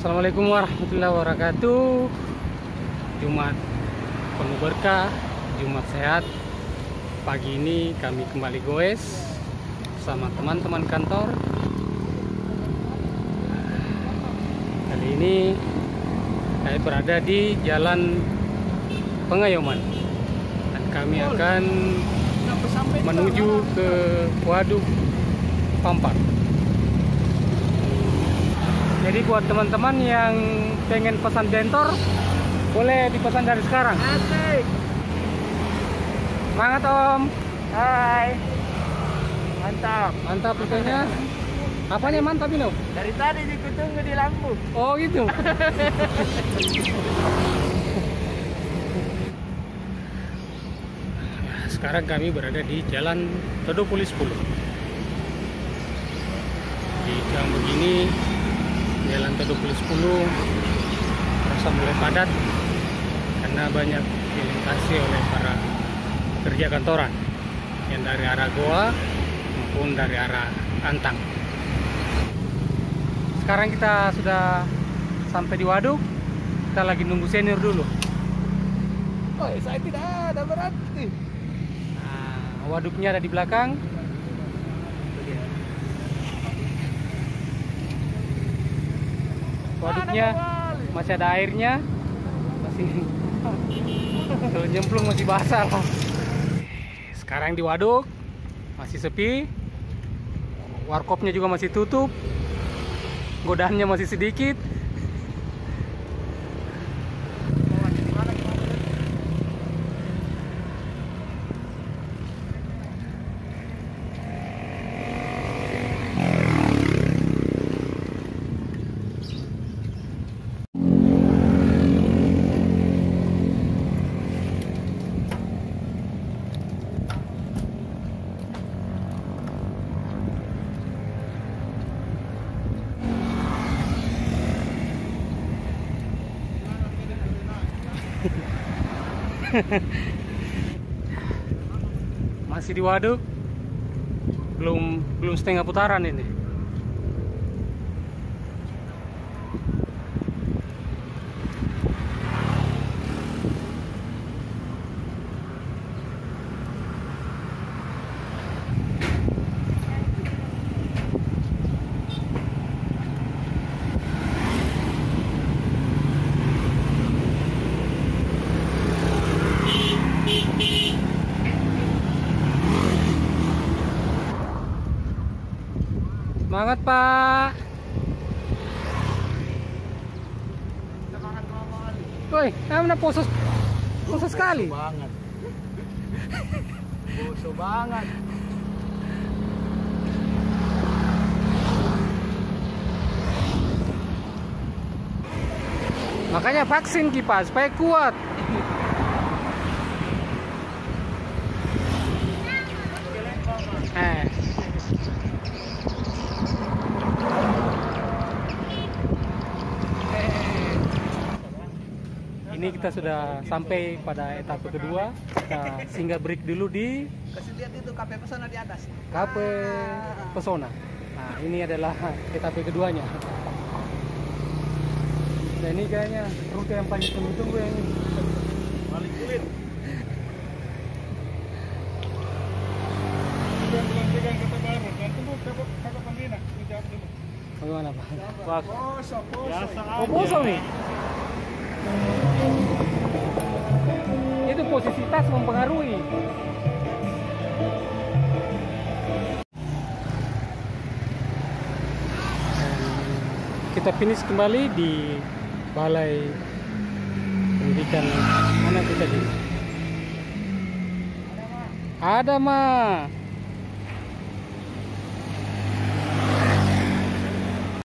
Assalamualaikum warahmatullahi wabarakatuh. Jumat penuh berkah, Jumat sehat. Pagi ini kami kembali goes bersama teman-teman kantor. Kali ini saya berada di Jalan Pengayoman dan kami akan menuju ke Waduk Pampar. Jadi buat teman-teman yang pengen pesan bentor, boleh dipesan dari sekarang. Asik. Semangat Om. Hai. Mantap. Mantap rutenya. Apanya mantap ini Om? Dari tadi ditunggu di lampu. Oh gitu. Sekarang kami berada di Jalan Todopuli 10. Di jam begini Jalan Todopuli 10 terasa mulai padat karena banyak dilintasi oleh para pekerja kantoran yang dari arah Goa maupun dari arah Antang. Sekarang kita sudah sampai di waduk, kita lagi nunggu senior dulu. Oh, saya tidak ada berarti. Nah, waduknya ada di belakang. Waduknya masih ada airnya, masih kalau nyemplung masih basah lah. Sekarang di waduk masih sepi, warkopnya juga masih tutup, godaannya masih sedikit. Masih di waduk, belum setengah putaran ini. Semangat Pak. Woi, mana poso sekali. Banget. Boso banget. Makanya vaksin kipas supaya kuat. Ini kita sudah sampai pada etape kedua. Kita singgah break dulu di Kasih lihat itu kafe pesona di atas. Cafe Pesona. Nah, ini adalah etape keduanya. Nah, ini kayaknya rute yang paling tunggu-tunggu yang ini. Paling kulit. Bagaimana Pak? Poso. Oh, poso nih. Itu posisi tas mempengaruhi. Kita finish kembali di Balai Pendidikan mana kita di? Ada mah.